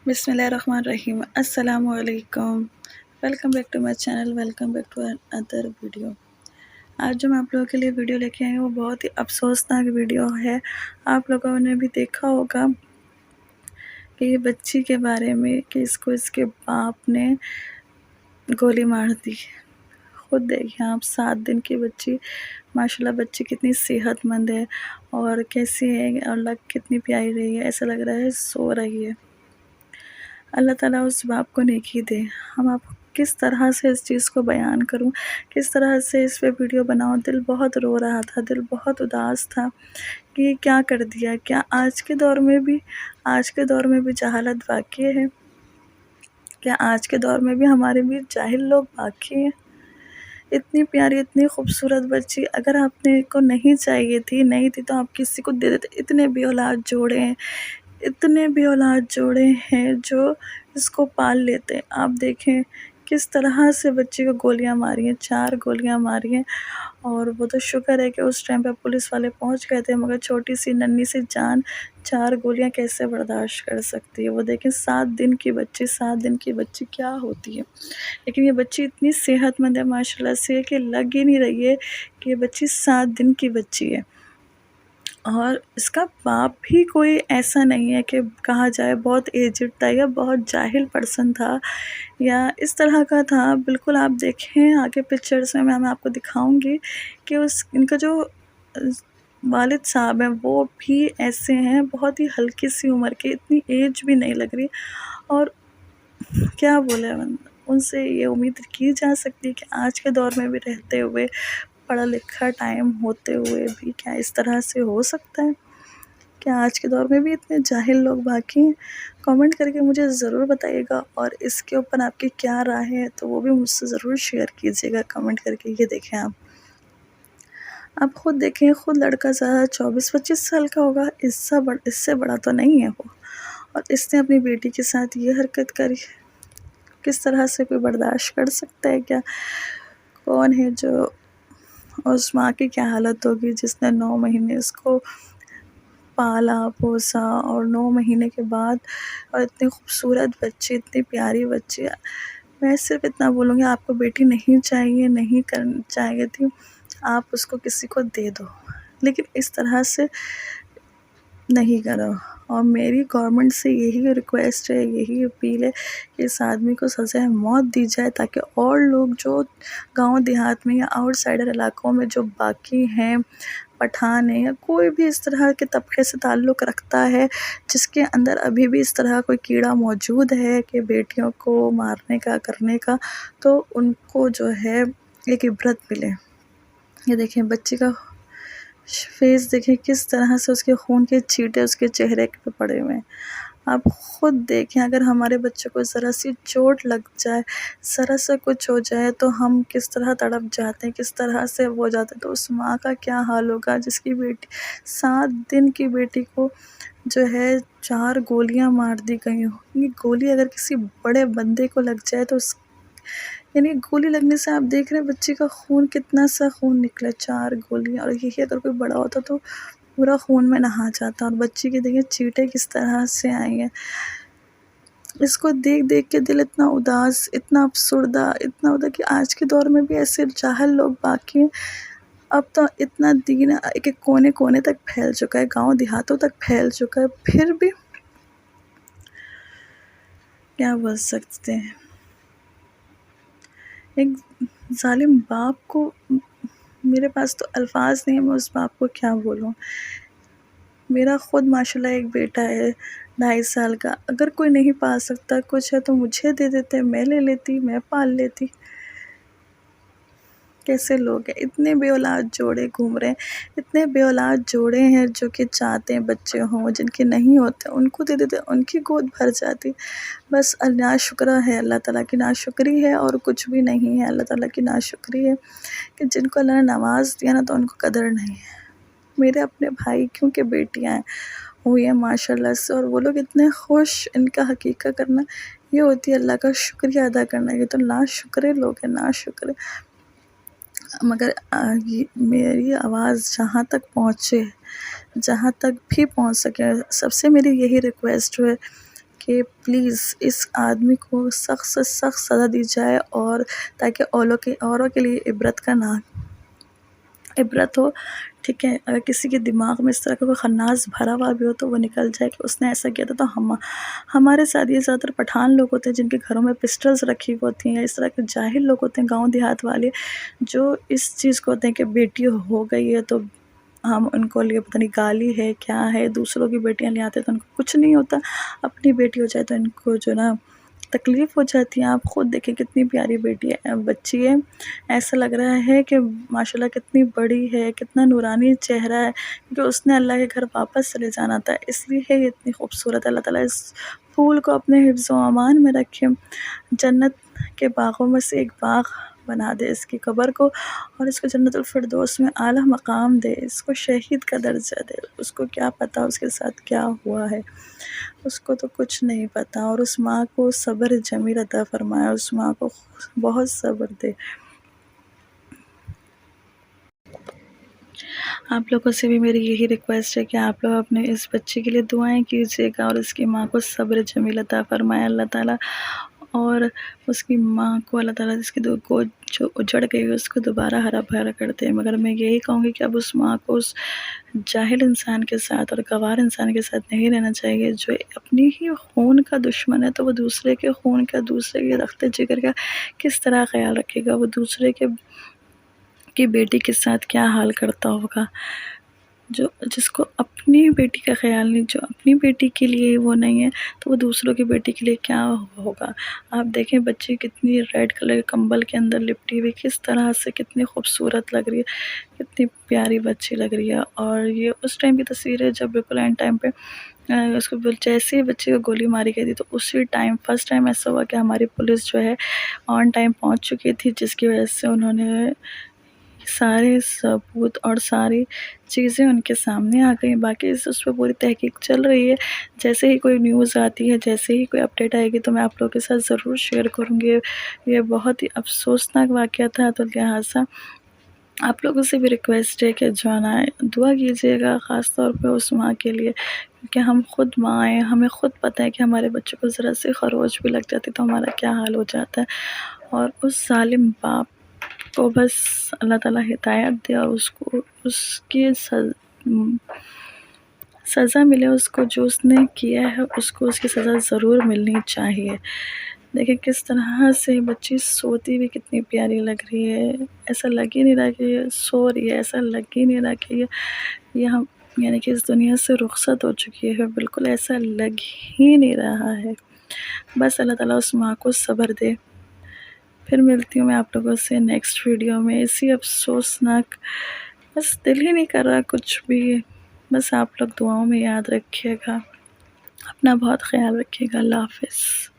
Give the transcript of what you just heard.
بسم اللہ الرحمن الرحیم۔ السلام علیکم، welcome back to my channel, welcome back to another video. آج جو میں آپ لوگوں کے لیے ویڈیو لے کے آئی ہوں وہ بہت ہی افسوسناک ویڈیو ہے۔ آپ لوگوں نے بھی دیکھا ہوگا کہ یہ بچی کے بارے میں کہ اس کے باپ نے گولی مار دی۔ خود دیکھیں آپ، 7 دن کی بچی، ماشاءاللہ بچی کتنی صحت مند ہے اور کیسی ہے اور لگ کتنی پیاری رہی ہے، ایسا لگ رہا ہے سو رہی ہے۔ اللہ تعالیٰ اس باپ کو نیکی دے۔ ہم آپ کس طرح سے اس چیز کو بیان کروں، کس طرح سے اس پہ ویڈیو بناؤں، دل بہت رو رہا تھا، دل بہت اداس تھا کہ یہ کیا کر دیا۔ کیا آج کے دور میں بھی جہالت باقی ہے؟ کیا آج کے دور میں بھی ہمارے بھی جاہل لوگ باقی ہیں؟ اتنی پیاری، اتنی خوبصورت بچی اگر آپ نے کو نہیں چاہیے تھی، نہیں تھی تو آپ کسی کو دے دیتے۔ اتنے بھی اولاد جوڑے ہیں جو اس کو پال لیتے۔ آپ دیکھیں کس طرح سے بچی کو گولیاں ماری ہیں، 4 گولیاں ماری ہیں، اور وہ تو شکر ہے کہ اس ٹائم پہ پولیس والے پہنچ گئے تھے، مگر چھوٹی سی ننھی سی جان 4 گولیاں کیسے برداشت کر سکتی ہے۔ وہ دیکھیں 7 دن کی بچی کیا ہوتی ہے، لیکن یہ بچی اتنی صحت مند ہے ماشاءاللہ سے کہ لگ ہی نہیں رہی ہے کہ یہ بچی 7 دن کی بچی ہے۔ اور اس کا باپ بھی کوئی ایسا نہیں ہے کہ کہا جائے بہت ایجڈ تھا یا بہت جاہل پرسن تھا یا اس طرح کا تھا۔ بالکل آپ دیکھیں آگے پکچرز میں آپ کو دکھاؤں گی کہ ان کا جو والد صاحب ہیں وہ بھی ایسے ہیں، بہت ہی ہلکی سی عمر کے، اتنی ایج بھی نہیں لگ رہی۔ اور کیا بولے، ان سے یہ امید کی جا سکتی ہے کہ آج کے دور میں بھی رہتے ہوئے، پڑھا لکھا ٹائم ہوتے ہوئے بھی کیا اس طرح سے ہو سکتا ہے؟ کیا آج کے دور میں بھی اتنے جاہل لوگ باقی ہیں؟ کامنٹ کر کے مجھے ضرور بتائیے گا، اور اس کے اوپر آپ کی کیا رائے ہے تو وہ بھی مجھ سے ضرور شیئر کیجیے گا کامنٹ کر کے۔ یہ دیکھیں آپ خود دیکھیں، خود لڑکا زیادہ 24-25 سال کا ہوگا، اس سے بڑا تو نہیں ہے وہ، اور اس نے اپنی بیٹی کے ساتھ یہ حرکت کری۔ کس طرح سے کوئی برداشت کر سکتا ہے؟ کیا کون ہے جو، اس ماں کی کیا حالت ہوگی جس نے 9 مہینے اس کو پالا پوسا، اور 9 مہینے کے بعد، اور اتنی خوبصورت بچی، اتنی پیاری بچی۔ میں صرف اتنا بولوں گی، آپ کو بیٹی نہیں چاہیے، نہیں کرنی چاہیے تھی، آپ اس کو کسی کو دے دو، لیکن اس طرح سے نہیں کرو۔ اور میری گورنمنٹ سے یہی ریکویسٹ ہے، یہی اپیل ہے کہ اس آدمی کو سزائے موت دی جائے، تاکہ اور لوگ جو گاؤں دیہات میں یا آؤٹ سائڈر علاقوں میں جو باقی ہیں، پٹھان ہیں یا کوئی بھی اس طرح کے طبقے سے تعلق رکھتا ہے جس کے اندر ابھی بھی اس طرح کوئی کیڑا موجود ہے کہ بیٹیوں کو مارنے کا، کرنے کا، تو ان کو جو ہے ایک عبرت ملے۔ یہ دیکھیں بچی کا فیس، دیکھیں کس طرح سے اس کے خون کے چھینٹے اس کے چہرے پہ پڑے ہوئے ہیں۔ آپ خود دیکھیں، اگر ہمارے بچے کو ذرا سی چوٹ لگ جائے، ذرا سا کچھ ہو جائے تو ہم کس طرح تڑپ جاتے ہیں، کس طرح سے ہو جاتے ہیں، تو اس ماں کا کیا حال ہوگا جس کی بیٹی 7 دن کی بیٹی کو جو ہے 4 گولیاں مار دی گئی ہوں۔ یہ گولی اگر کسی بڑے بندے کو لگ جائے تو یعنی گولی لگنے سے آپ دیکھ رہے ہیں بچی کا خون، کتنا سا خون نکلا، 4 گولیاں، اور یہی اگر کوئی بڑا ہوتا تو پورا خون میں نہا جاتا۔ اور بچی کی دیکھیں چیٹیں کس طرح سے آئی ہیں۔ اس کو دیکھ کے دل اتنا اداس، اتنا افسردہ کہ آج کے دور میں بھی ایسے جاہل لوگ باقی ہیں۔ اب تو اتنا دین ایک کونے کونے تک پھیل چکا ہے، گاؤں دیہاتوں تک پھیل چکا ہے، پھر بھی کیا بول سکتے ہیں۔ ایک ظالم باپ کو، میرے پاس تو الفاظ نہیں ہیں، میں اس باپ کو کیا بولوں۔ میرا خود ماشاءاللہ ایک بیٹا ہے 2.5 سال کا، اگر کوئی نہیں پال سکتا کچھ ہے تو مجھے دے دیتے، میں لے لیتی، میں پال لیتی۔ کیسے لوگ ہیں، اتنے بے اولاد جوڑے گھوم رہے ہیں، اتنے بے اولاد جوڑے ہیں جو کہ چاہتے ہیں بچے ہوں، جن کے نہیں ہوتے ان کو دے دیتے، ان کی گود بھر جاتی۔ بس ناشکرہ ہے، اللہ تعالیٰ کی ناشکری ہے اور کچھ بھی نہیں ہے۔ اللہ تعالیٰ کی ناشکری ہے کہ جن کو اللہ نے نواز دیا نا تو ان کو قدر نہیں ہے۔ میرے اپنے بھائی کیونکہ بیٹیاں ہوئی ہیں ماشاءاللہ سے، اور وہ لوگ اتنے خوش، ان کا حقیقہ کرنا یہ ہوتی ہے اللہ کا شکریہ ادا کرنا۔ یہ تو ناشکرے لوگ ہیں، ناشکرے۔ مگر میری آواز جہاں تک پہنچے، جہاں تک بھی پہنچ سکے، سب سے میری یہی ریکویسٹ ہے کہ پلیز اس آدمی کو سخت سے سخت سزا دی جائے، اور تاکہ اوروں کے لیے عبرت ہو، ٹھیک ہے؟ اگر کسی کے دماغ میں اس طرح کا کوئی خناس بھرا ہوا بھی ہو تو وہ نکل جائے کہ اس نے ایسا کیا تھا۔ تو ہمارے ساتھ یہ زیادہ تر پٹھان لوگ ہوتے ہیں جن کے گھروں میں پسٹلز رکھی ہوتی ہیں، یا اس طرح کے جاہل لوگ ہوتے ہیں گاؤں دیہات والے، جو اس چیز کو ہوتے ہیں کہ بیٹی ہو گئی ہے تو ہم ان کو لیے پتہ نہیں گالی ہے کیا ہے، دوسروں کی بیٹیاں لے آتے تو ان کو کچھ نہیں ہوتا، اپنی بیٹی ہو جائے تو ان کو جو نا تکلیف ہو جاتی ہے۔ آپ خود دیکھیں کتنی پیاری بچی ہے، ایسا لگ رہا ہے کہ ماشاءاللہ کتنی بڑی ہے، کتنا نورانی چہرہ ہے، کیونکہ اس نے اللہ کے گھر واپس چلے جانا تھا، اس لیے یہ اتنی خوبصورت ہے۔ اللہ تعالیٰ اس پھول کو اپنے حفظ و امان میں رکھے، جنت کے باغوں میں سے ایک باغ بنا دے اس کی قبر کو، اور اس کو جنت الفردوس میں اعلیٰ مقام دے، اس کو شہید کا درجہ دے۔ اس کو کیا پتا اس کے ساتھ کیا ہوا ہے، اس کو تو کچھ نہیں پتا، اور اس ماں کو صبر جمیل عطا فرمائے، اس ماں کو بہت صبر دے۔ آپ لوگوں سے بھی میری یہی ریکویسٹ ہے کہ آپ لوگ اپنے اس بچے کے لیے دعائیں کیجیے گا، اور اس کی ماں کو صبر جمیل عطا فرمائے اللہ تعالیٰ، اور اس کی ماں کو اللہ تعالیٰ اس کی گود جو اجڑ گئی ہے اس کو دوبارہ ہرا بھرا کر دے۔ مگر میں یہی کہوں گی کہ اب اس ماں کو اس جاہل انسان کے ساتھ اور گوار انسان کے ساتھ نہیں رہنا چاہیے، جو اپنی ہی خون کا دشمن ہے، تو وہ دوسرے کے خون کا، دوسرے کے رخت جگر کا کس طرح خیال رکھے گا؟ وہ دوسرے کی بیٹی کے ساتھ کیا حال کرتا ہوگا؟ جس کو اپنی بیٹی کا خیال نہیں، جو اپنی بیٹی کے لیے وہ نہیں ہے، تو وہ دوسروں کی بیٹی کے لیے کیا ہوگا؟ آپ دیکھیں بچی کتنی ریڈ کلر کے کمبل کے اندر لپٹی ہوئی، کس طرح سے کتنی خوبصورت لگ رہی ہے، کتنی پیاری بچی لگ رہی ہے۔ اور یہ اس ٹائم کی تصویر ہے جب بالکل اینڈ ٹائم پہ اس کو جیسے ہی بچے کو گولی ماری گئی تھی، تو اسی ٹائم فرسٹ ٹائم ایسا ہوا کہ ہماری پولیس جو ہے آن ٹائم پہنچ چکی تھی، جس کی وجہ سے انہوں نے سارے ثبوت اور ساری چیزیں ان کے سامنے آ گئی۔ باقی اس پہ پوری تحقیق چل رہی ہے، جیسے ہی کوئی نیوز آتی ہے، جیسے ہی کوئی اپڈیٹ آئے گی تو میں آپ لوگوں کے ساتھ ضرور شیئر کروں گی۔ یہ بہت ہی افسوسناک واقعہ تھا، تو لہٰذا آپ لوگوں سے بھی ریکویسٹ ہے کہ جو ہے نا دعا کیجیے گا، خاص طور پہ اس ماں کے لیے، کیونکہ ہم خود ماں ہیں، ہمیں خود پتہ ہے کہ ہمارے بچوں کو ذرا سی خروچ بھی لگ جاتی تو ہمارا کیا حال ہو جاتا ہے۔ اور اس ظالم باپ کو بس اللہ تعالیٰ ہدایت دے، اور اس کی سزا ملے، اس کو جو اس نے کیا ہے اس کو اس کی سزا ضرور ملنی چاہیے۔ دیکھیں کس طرح سے بچی سوتی بھی کتنی پیاری لگ رہی ہے، ایسا لگ ہی نہیں رہا کہ یہ سو رہی ہے، ایسا لگ ہی نہیں رہا کہ یہ ہم یعنی کہ اس دنیا سے رخصت ہو چکی ہے، بالکل ایسا لگ ہی نہیں رہا ہے۔ بس اللہ تعالیٰ اس ماں کو صبر دے۔ پھر ملتی ہوں میں آپ لوگوں سے نیکسٹ ویڈیو میں، اسی افسوسناک، بس دل ہی نہیں کر رہا کچھ بھی، بس آپ لوگ دعاؤں میں یاد رکھیے گا، اپنا بہت خیال رکھیے گا۔ اللہ حافظ۔